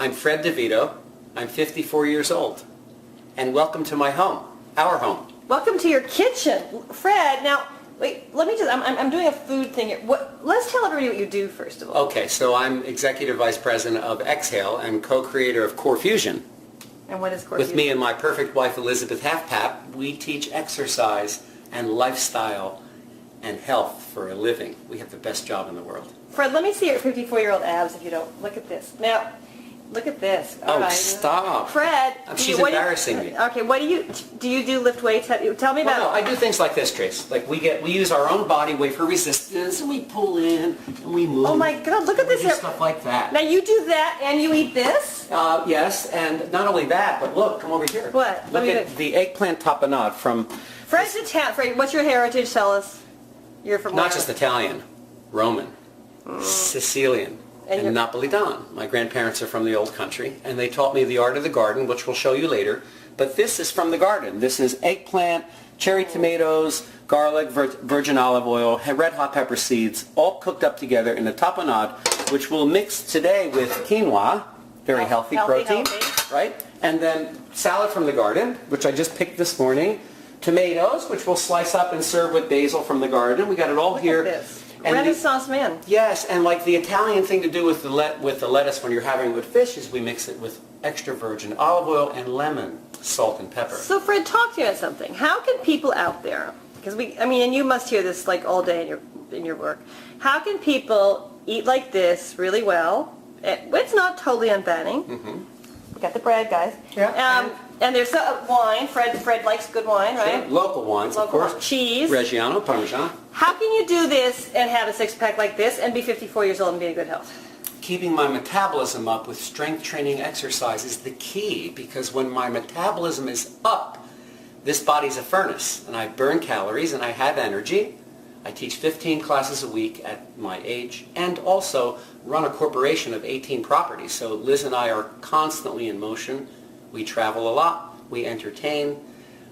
I'm Fred DeVito. I'm 54 years old. And welcome to my home, our home. Welcome to your kitchen. Fred, now, wait, let me just, I'm doing a food thing here. Let's tell everybody what you do, first of all. Okay, so I'm Executive Vice President of Exhale and co-creator of Core Fusion. And what is Core With Fusion? me and my perfect wife, Elizabeth Halfpap, we teach exercise and lifestyle and health for a living. We have the best job in the world. Fred, let me see your 54-year-old abs if you don't. Look at this. Now, look at this. All right. Stop. Fred. She's embarrassing me. Okay, what do you do lift weights? Tell me about Well, no, I do things like this, Trace. Like we use our own body weight for resistance, and we pull in, and we move. Oh my God, look at this do here. Stuff like that. Now you do that, and you eat this? Yes, and not only that, but look, come over here. What? Look at the eggplant tapenade from... Fred's Italian. Fred, what's your heritage? Tell us. You're from Not where? just Italian, Roman, Sicilian, and Napolitan. My grandparents are from the old country, and they taught me the art of the garden, which we'll show you later. But this is from the garden. This is eggplant, cherry tomatoes, garlic, virgin olive oil, red hot pepper seeds, all cooked up together in a tapenade, which we'll mix today with quinoa, very healthy protein, right? And then salad from the garden, which I just picked this morning. Tomatoes, which we'll slice up and serve with basil from the garden. We got it all here. Look at this. And Renaissance man. Yes, and like the Italian thing to do with the lettuce when you're having it with fish is we mix it with extra virgin olive oil and lemon, salt and pepper. So Fred, talk to me about something. How can people out there, because and you must hear this like all day in your work. How can people eat like this really well? It's not totally unfattening. We got the bread, guys. Yeah. And there's wine. Fred likes good wine, right? Sure. Local wines, of course. Cheese. Reggiano, Parmesan. How can you do this and have a six-pack like this and be 54 years old and be in good health? Keeping my metabolism up with strength training exercise is the key, because when my metabolism is up, this body's a furnace, and I burn calories and I have energy. I teach 15 classes a week at my age and also run a corporation of 18 properties. So Liz and I are constantly in motion. We travel a lot, we entertain,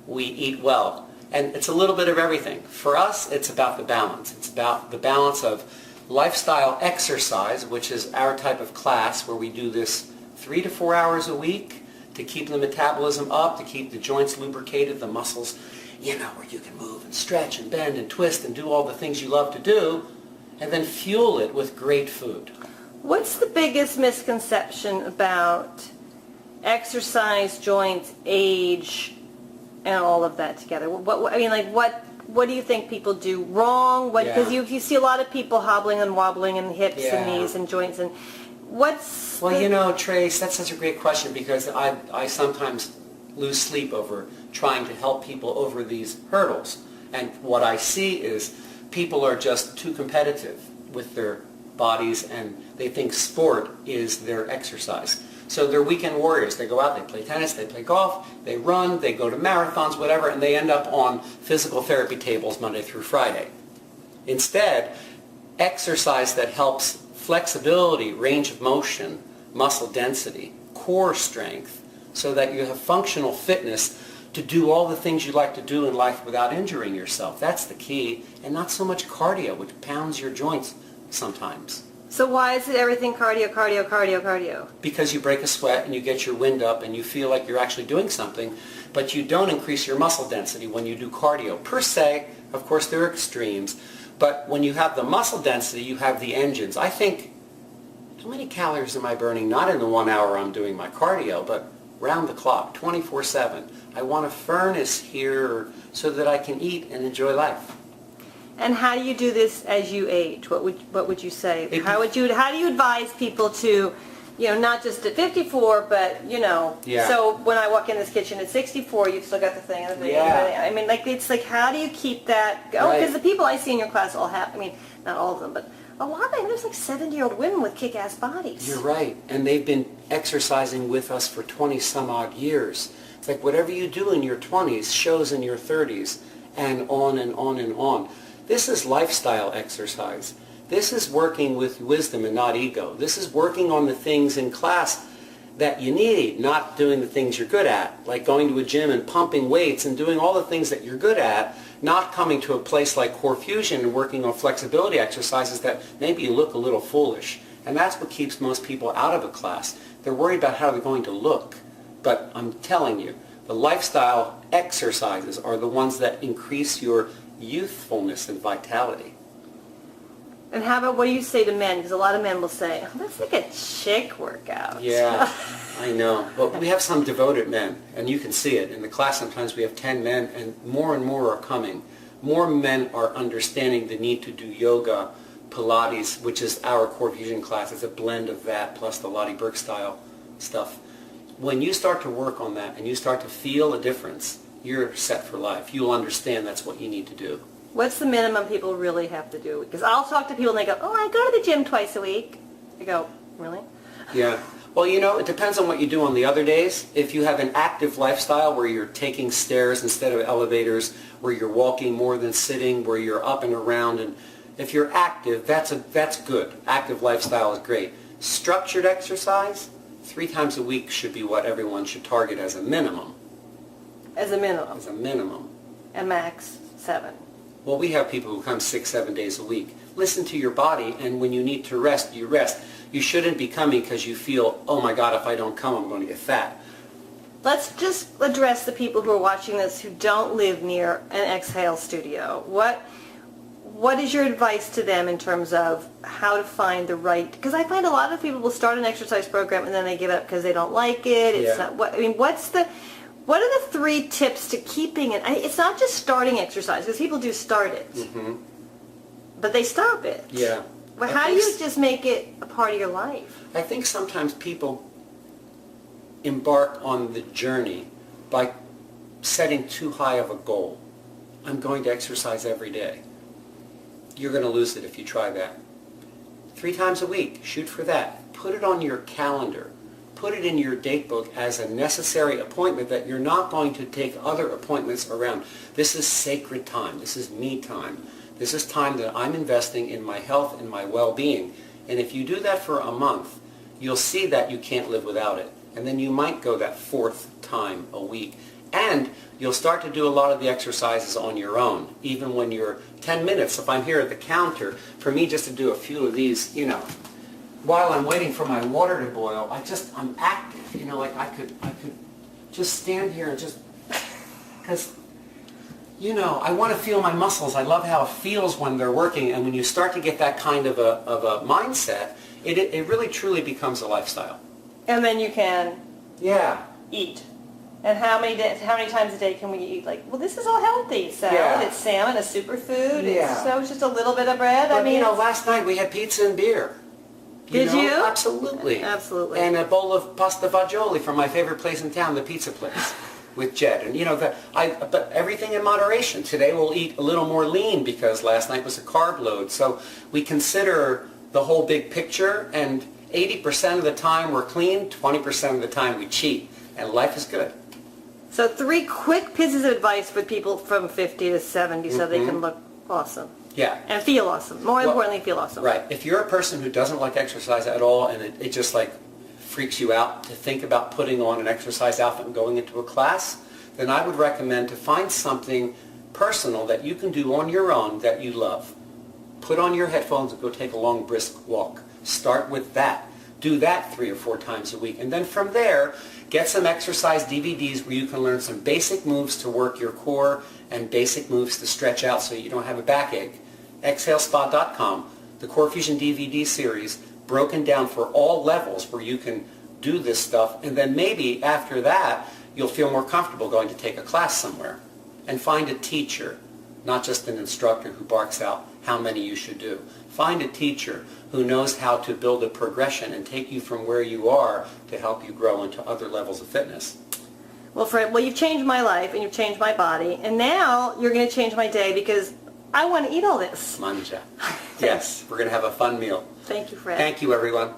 we eat well. And it's a little bit of everything. For us, it's about the balance. It's about the balance of lifestyle exercise, which is our type of class where we do this 3 to 4 hours a week to keep the metabolism up, to keep the joints lubricated, the muscles, where you can move and stretch and bend and twist and do all the things you love to do, and then fuel it with great food. What's the biggest misconception about exercise, joints, age, and all of that together? What do you think people do wrong? Because you see a lot of people hobbling and wobbling in hips and knees and joints, and what's... Well, Trace, that's such a great question, because I sometimes lose sleep over trying to help people over these hurdles. And what I see is people are just too competitive with their bodies, and they think sport is their exercise. So they're weekend warriors. They go out, they play tennis, they play golf, they run, they go to marathons, whatever, and they end up on physical therapy tables Monday through Friday. Instead, exercise that helps flexibility, range of motion, muscle density, core strength, so that you have functional fitness to do all the things you like to do in life without injuring yourself. That's the key, and not so much cardio, which pounds your joints sometimes. So why is it everything cardio, cardio, cardio, cardio? Because you break a sweat and you get your wind up and you feel like you're actually doing something, but you don't increase your muscle density when you do cardio. Per se, of course there are extremes, but when you have the muscle density, you have the engines. I think, how many calories am I burning? Not in the 1 hour I'm doing my cardio, but round the clock, 24/7. I want a furnace here so that I can eat and enjoy life. And how do you do this as you age? What would you say? How do you advise people to, not just at 54, but So when I walk in this kitchen at 64, you've still got the thing. I mean, it's like, how do you keep that going? Because the people I see in your class all have. Not all of them, but a lot of them. There's like 70-year-old women with kick-ass bodies. You're right, and they've been exercising with us for 20 some odd years. It's like whatever you do in your 20s shows in your 30s, and on and on and on. This is lifestyle exercise. This is working with wisdom and not ego. This is working on the things in class that you need, not doing the things you're good at, like going to a gym and pumping weights and doing all the things that you're good at, not coming to a place like Core Fusion and working on flexibility exercises that maybe you look a little foolish And that's what keeps most people out of a class. They're worried about how they're going to look. But I'm telling you, the lifestyle exercises are the ones that increase your youthfulness and vitality. And how about, what do you say to men? Because a lot of men will say, oh, that's like a chick workout. Yeah, I know. But we have some devoted men, and you can see it. In the class sometimes we have 10 men, and more are coming. More men are understanding the need to do yoga, Pilates, which is our core fusion class. It's a blend of that plus the Lottie Burke style stuff. When you start to work on that and you start to feel a difference, you're set for life. You'll understand that's what you need to do. What's the minimum people really have to do? Because I'll talk to people and they go, oh, I go to the gym twice a week. I go, really? Yeah. Well, you know, it depends on what you do on the other days. If you have an active lifestyle where you're taking stairs instead of elevators, where you're walking more than sitting, where you're up and around, and if you're active, that's good. Active lifestyle is great. Structured exercise, 3 times a week should be what everyone should target as a minimum. As a minimum. As a minimum. And max 7. Well, we have people who come 6, 7 days a week. Listen to your body, and when you need to rest, you rest. You shouldn't be coming because you feel, oh my God, if I don't come, I'm going to get fat. Let's just address the people who are watching this who don't live near an Exhale studio. What is your advice to them in terms of how to find the right? Because I find a lot of people will start an exercise program and then they give up because they don't like it. It's not what I mean. What are the 3 tips to keeping it? It's not just starting exercise, because people do start it, but they stop it. Yeah. But how do you just make it a part of your life? I think sometimes people embark on the journey by setting too high of a goal. I'm going to exercise every day. You're going to lose it if you try that. 3 times a week, shoot for that. Put it on your calendar. Put it in your date book as a necessary appointment that you're not going to take other appointments around. This is sacred time. This is me time. This is time that I'm investing in my health and my well-being. And if you do that for a month, you'll see that you can't live without it. And then you might go that 4th time a week. And you'll start to do a lot of the exercises on your own, even when you're 10 minutes. If I'm here at the counter, for me just to do a few of these, you know, while I'm waiting for my water to boil, I'm active. You know, like I could just stand here and just, because, you know, I want to feel my muscles. I love how it feels when they're working. And when you start to get that kind of a mindset, it really truly becomes a lifestyle. And then you can eat. And how many times a day can we eat? Like, well, this is all healthy. Salad, it's salmon, a superfood. It's just a little bit of bread. But, you know, last night we had pizza and beer. Did you? Absolutely. Absolutely. And a bowl of pasta fagioli from my favorite place in town, the pizza place, with Jed. And, you know, but everything in moderation. Today we'll eat a little more lean because last night was a carb load. So we consider the whole big picture, and 80% of the time we're clean, 20% of the time we cheat. And life is good. So 3 quick pieces of advice for people from 50 to 70 so they can look awesome. Yeah. And feel awesome. More importantly, feel awesome. Right. If you're a person who doesn't like exercise at all and it just like freaks you out to think about putting on an exercise outfit and going into a class, then I would recommend to find something personal that you can do on your own that you love. Put on your headphones and go take a long brisk walk. Start with that. Do that 3 or 4 times a week. And then from there, get some exercise DVDs where you can learn some basic moves to work your core and basic moves to stretch out so you don't have a backache. ExhaleSpa.com, the Core Fusion DVD series, broken down for all levels where you can do this stuff. And then maybe after that, you'll feel more comfortable going to take a class somewhere. And find a teacher, not just an instructor who barks out how many you should do. Find a teacher who knows how to build a progression and take you from where you are to help you grow into other levels of fitness. Well, Fred, you've changed my life and you've changed my body, and now you're going to change my day because I want to eat all this. Manja. Yes, we're going to have a fun meal. Thank you, Fred. Thank you, everyone.